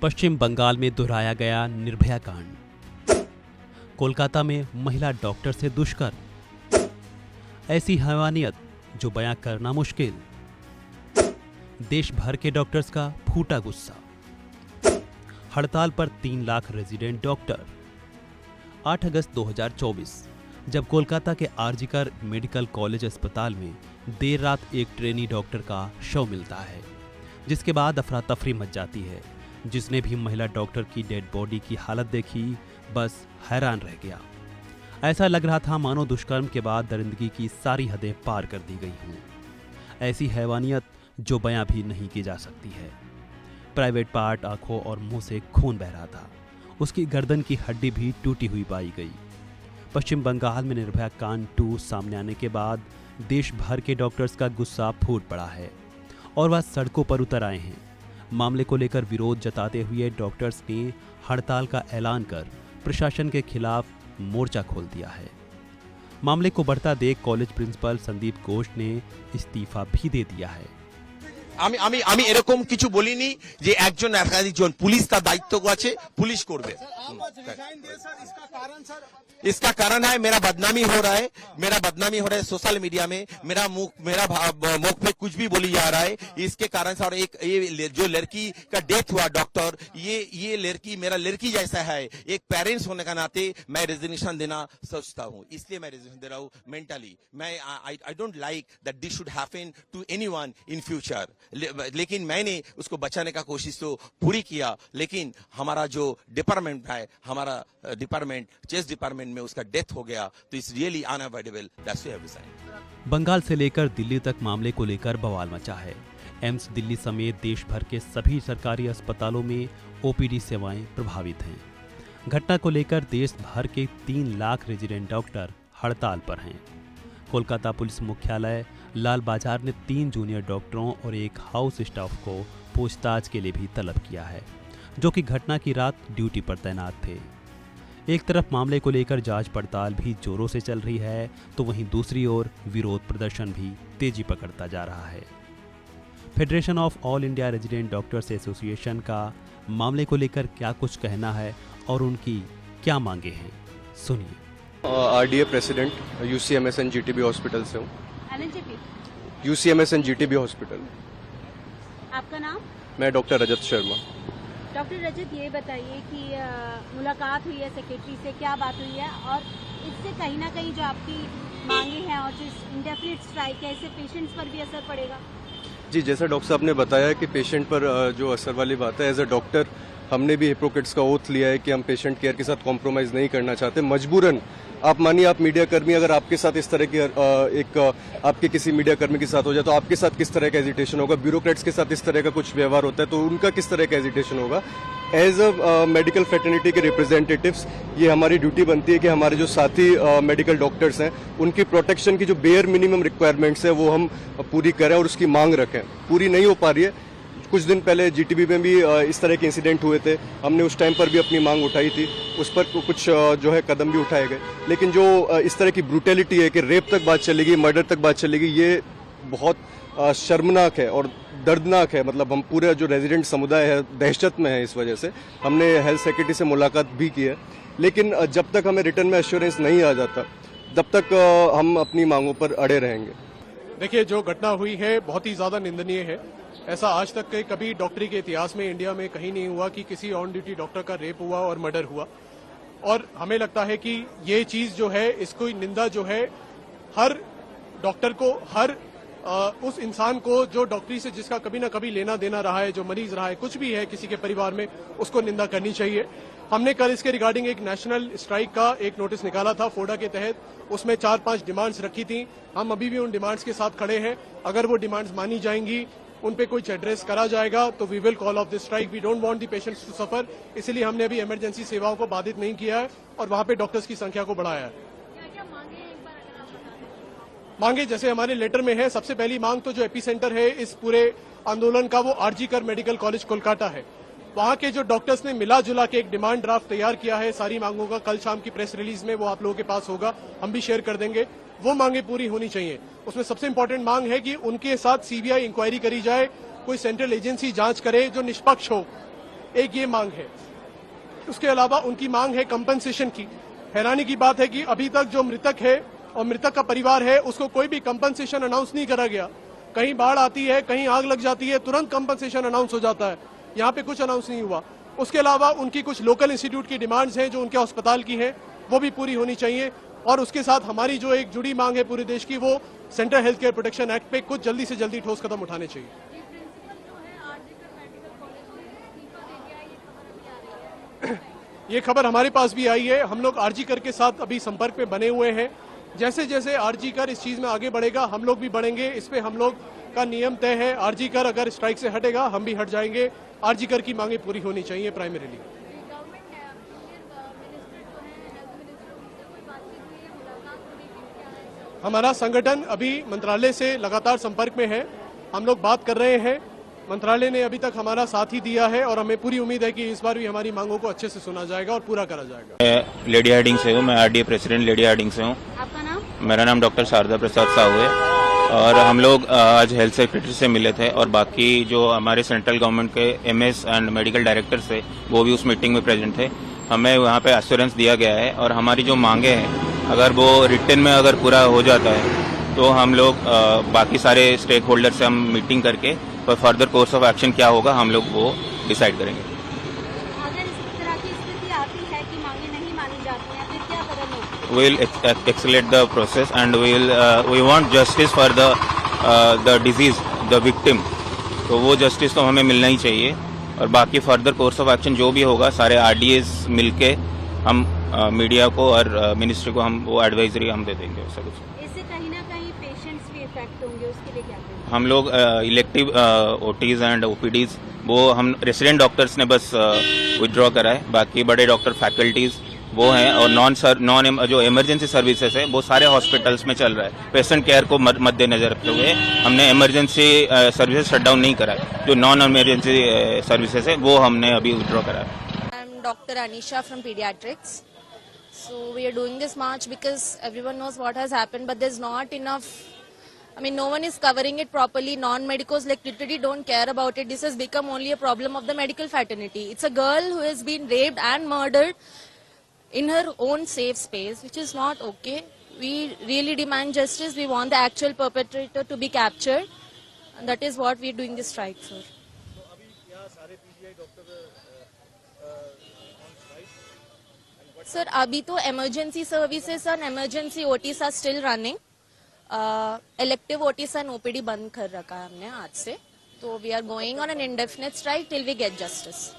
पश्चिम बंगाल में दोहराया गया निर्भया कांड। कोलकाता में महिला डॉक्टर से दुष्कर्म। ऐसी हैवानियत जो बयां करना मुश्किल। देश भर के डॉक्टर्स का फूटा गुस्सा। हड़ताल पर 3 लाख रेजिडेंट डॉक्टर। 8 अगस्त 2024 जब कोलकाता के आरजीकर मेडिकल कॉलेज अस्पताल में देर रात एक ट्रेनी डॉक्टर का शव मिलता है, जिसके बाद अफरा तफरी मच जाती है। जिसने भी महिला डॉक्टर की डेड बॉडी की हालत देखी बस हैरान रह गया। ऐसा लग रहा था मानो दुष्कर्म के बाद दरिंदगी की सारी हदें पार कर दी गई हों। ऐसी हैवानियत जो बयां भी नहीं की जा सकती है। प्राइवेट पार्ट, आंखों और मुंह से खून बह रहा था। उसकी गर्दन की हड्डी भी टूटी हुई पाई गई। पश्चिम बंगाल में निर्भया कांड 2 सामने आने के बाद देश भर के डॉक्टर्स का गुस्सा फूट पड़ा है और वह सड़कों पर उतर आए हैं। मामले को लेकर विरोध जताते हुए डॉक्टर्स ने हड़ताल का ऐलान कर प्रशासन के खिलाफ मोर्चा खोल दिया है। मामले को बढ़ता देख कॉलेज प्रिंसिपल संदीप घोष ने इस्तीफा भी दे दिया है। আমি এরকম কিছু বলিনি যে একজন একাধিকজন পুলিশ তার দায়িত্ব আছে, পুলিশ করবে। इसका कारण है मेरा बदनामी हो रहा है सोशल मीडिया में। मेरा मुख पे कुछ भी बोली जा रहा है, इसके कारण से। और एक ये जो लड़की का डेथ हुआ डॉक्टर, ये लड़की मेरा लड़की जैसा है। एक पेरेंट्स होने का नाते मैं रेजिग्नेशन देना सोचता हूँ, इसलिए मैं रेजिग्नेशन दे रहा हूँ। मेंटली मैं I don't like that this should happen to anyone in future. लेकिन मैंने उसको बचाने का कोशिश तो पूरी किया, लेकिन हमारा जो डिपार्टमेंट है, हमारा डिपार्टमेंट चेस्ट डिपार्टमेंट में उसका डेथ हो गया, तो it's really unavoidable. That's why I resign. Bengal से लेकर दिल्ली तक मामले को लेकर बवाल मचा है। एम्स दिल्ली समेत देश भर के सभी सरकारी अस्पतालों में ओपीडी सेवाएं प्रभावित हैं। घटना को लेकर देश भर के 3 लाख रेजिडेंट डॉक्टर हड़ताल पर हैं। कोलकाता पुलिस मुख्यालय लाल बाजार ने 3 जूनियर डॉक्टरों और एक हाउस स्टाफ को पूछताछ के लिए भी तलब किया है, जो कि घटना की रात ड्यूटी पर तैनात थे। एक तरफ मामले को लेकर जांच पड़ताल भी जोरों से चल रही है, तो वहीं दूसरी ओर विरोध प्रदर्शन भी तेजी पकड़ता जा रहा है। Federation of all India resident doctors association का मामले को लेकर क्या कुछ कहना है और उनकी क्या मांगे हैं, सुनिए। RDA president UCMS and GTB hospital से हूँ। UCMS and GTB hospital. आपका नाम? मैं डॉक्टर रजत शर्मा। डॉक्टर रजत, ये बताइए कि मुलाकात हुई है सेक्रेटरी से, क्या बात हुई है और इससे कहीं ना कहीं जो आपकी मांगे हैं और जो इंडेफिनिट स्ट्राइक है, इससे पेशेंट्स पर भी असर पड़ेगा? जी, जैसा डॉक्टर साहब ने बताया कि पेशेंट पर जो असर वाली बात है, एज अ डॉक्टर हमने भी हिपोक्रेट्स का ओथ लिया है कि हम पेशेंट केयर के साथ कॉम्प्रोमाइज़ नहीं करना चाहते। मजबूरन आप मानिए, आप मीडिया कर्मी, अगर आपके साथ इस तरह की आपके किसी मीडिया कर्मी के साथ हो जाए तो आपके साथ किस तरह का एजिटेशन होगा। ब्यूरोक्रेट्स के साथ इस तरह का कुछ व्यवहार होता है तो उनका किस तरह का एजिटेशन होगा। एज अ मेडिकल फ्रेटर्निटी के रिप्रेजेंटेटिव्स ये हमारी ड्यूटी बनती है कि हमारे जो साथी मेडिकल डॉक्टर्स हैं उनकी प्रोटेक्शन की जो बेयर मिनिमम रिक्वायरमेंट्स है वो हम पूरी करें और उसकी मांग रखें। पूरी नहीं हो पा रही है। कुछ दिन पहले जीटीबी में भी इस तरह के इंसिडेंट हुए थे, हमने उस टाइम पर भी अपनी मांग उठाई थी, उस पर कुछ जो है कदम भी उठाए गए। लेकिन जो इस तरह की ब्रूटैलिटी है कि रेप तक बात चलेगी, मर्डर तक बात चलेगी, ये बहुत शर्मनाक है और दर्दनाक है। मतलब हम पूरा जो रेजिडेंट समुदाय है दहशत में है इस वजह से। हमने हेल्थ सेक्रेटरी से मुलाकात भी की है, लेकिन जब तक हमें रिटर्न में एश्योरेंस नहीं आ जाता तब तक हम अपनी मांगों पर अड़े रहेंगे। देखिए, जो घटना हुई है बहुत ही ज्यादा निंदनीय है। ऐसा आज तक के कभी डॉक्टरी के इतिहास में इंडिया में कहीं नहीं हुआ कि किसी ऑन ड्यूटी डॉक्टर का रेप हुआ और मर्डर हुआ। और हमें लगता है कि ये चीज जो है, इसको निंदा जो है हर डॉक्टर को, हर उस इंसान को जो डॉक्टरी से जिसका कभी ना कभी लेना देना रहा है, जो मरीज रहा है, कुछ भी है किसी के परिवार में, उसको निंदा करनी चाहिए। हमने कल इसके रिगार्डिंग एक नेशनल स्ट्राइक का एक नोटिस निकाला था फोडा के तहत। उसमें 4-5 डिमांड्स रखी थी। हम अभी भी उन डिमांड्स के साथ खड़े हैं। अगर वो डिमांड्स मानी जाएंगी, उन पे कुछ एड्रेस करा जाएगा, तो we will call off this strike. We don't want the patients to suffer. इसीलिए हमने अभी इमरजेंसी सेवाओं को बाधित नहीं किया है और वहां पे डॉक्टर्स की संख्या को बढ़ाया है। मांगे जैसे हमारे लेटर में है, सबसे पहली मांग तो जो एपीसेंटर है इस पूरे आंदोलन का, वो आरजीकर मेडिकल कॉलेज कोलकाता है। वहां के जो डॉक्टर्स ने मिला जुला के एक डिमांड ड्राफ्ट तैयार किया है सारी मांगों का। कल शाम की प्रेस रिलीज में वो आप लोगों के पास होगा, हम भी शेयर कर देंगे। वो मांगे पूरी होनी चाहिए। उसमें सबसे इंपॉर्टेंट मांग है कि उनके साथ सीबीआई इंक्वायरी करी जाए, कोई सेंट्रल एजेंसी जांच करे जो निष्पक्ष हो। एक ये मांग है। उसके अलावा उनकी मांग है कंपनसेशन की। हैरानी की बात है कि अभी तक जो मृतक है और मृतक का परिवार है उसको कोई भी कंपनसेशन अनाउंस नहीं करा गया। कहीं बाढ़ आती है, कहीं आग लग जाती है, तुरंत कंपनसेशन अनाउंस हो जाता है। यहाँ पे कुछ अनाउंस नहीं हुआ। उसके अलावा उनकी कुछ लोकल इंस्टीट्यूट की डिमांड्स हैं जो उनके अस्पताल की हैं, वो भी पूरी होनी चाहिए। और उसके साथ हमारी जो एक जुड़ी मांग है पूरे देश की, वो central health care protection act पे कुछ जल्दी से जल्दी ठोस कदम उठाने चाहिए। ये खबर हमारे पास भी आई है। हम लोग आरजी कर के साथ अभी संपर्क में बने हुए हैं। जैसे जैसे आरजी कर इस चीज में आगे बढ़ेगा हम लोग भी बढ़ेंगे। इस पे हम लोग का नियम तय है, आरजी कर अगर स्ट्राइक से हटेगा हम भी हट जाएंगे। आरजी कर की मांगे पूरी होनी चाहिए प्राइमरीली। हमारा संगठन अभी मंत्रालय से लगातार संपर्क में है। हम लोग बात कर रहे हैं। मंत्रालय ने अभी तक हमारा साथ ही दिया है और हमें पूरी उम्मीद है कि इस बार भी हमारी मांगों को अच्छे से सुना जाएगा और पूरा करा जाएगा। मैं लेडी हार्डिंग से हूँ। मैं आरडीए प्रेसिडेंट लेडी हार्डिंग से हूँ। आपका नाम? मेरा नाम डॉक्टर शारदा प्रसाद साहू है और हम लोग आज हेल्थ सेक्रेटरी से मिले थे और बाकी जो हमारे सेंट्रल गवर्नमेंट के एमएस एंड मेडिकल डायरेक्टर थे वो भी उस मीटिंग में प्रेजेंट थे। हमें वहाँ पे एश्योरेंस दिया गया है और हमारी जो मांगे हैं अगर वो रिटर्न में अगर पूरा हो जाता है तो हम लोग बाकी सारे स्टेक होल्डर से हम मीटिंग करके और फर्दर कोर्स ऑफ एक्शन क्या होगा हम लोग वो डिसाइड करेंगे। अगर इस तरह की स्थिति आती है कि मांगे नहीं मानी जाती हैं, फिर क्या कदम होगा? We will accelerate the process and we want justice for the disease, the victim. तो वो जस्टिस तो हमें मिलना ही चाहिए और बाकी फर्दर कोर्स ऑफ एक्शन जो भी होगा सारे आरडीएस मिलके हम मीडिया को और मिनिस्ट्री को हम वो एडवाइजरी हम दे देंगे। वैसा कुछ इससे कहीं ना कहीं पेशेंट्स भी इफेक्ट होंगे, उसके लिए क्या करेंगे? हम लोग इलेक्टिव ओटीज एंड ओपीडीज वो हम रेसिडेंट डॉक्टर्स ने बस विड्रॉ करा है। बाकी बड़े डॉक्टर फैकल्टीज वो हैं और नॉन जो इमरजेंसी सर्विसेज है वो सारे हॉस्पिटल्स में चल रहा है। पेशेंट केयर को मद्देनजर रखते हुए हमने इमरजेंसी सर्विसेज शट डाउन नहीं करा है। जो नॉन इमरजेंसी सर्विसेज है वो हमने अभी विड्रॉ करा है। I am Dr. Anisha from Pediatrics. So we are doing this march because everyone knows what has happened, but there's not enough. I mean, no one is covering it properly. Non-medicals like literally don't care about it. This has become only a problem of the medical fraternity. It's a girl who has been raped and murdered in her own safe space, which is not okay. We really demand justice. We want the actual perpetrator to be captured. And that is what we are doing this strike for. Sir, abhi to emergency services and emergency OTs are still running. Elective OTs and OPD बंद कर रखा है हमने आज से. So we are going on an indefinite strike till we get justice.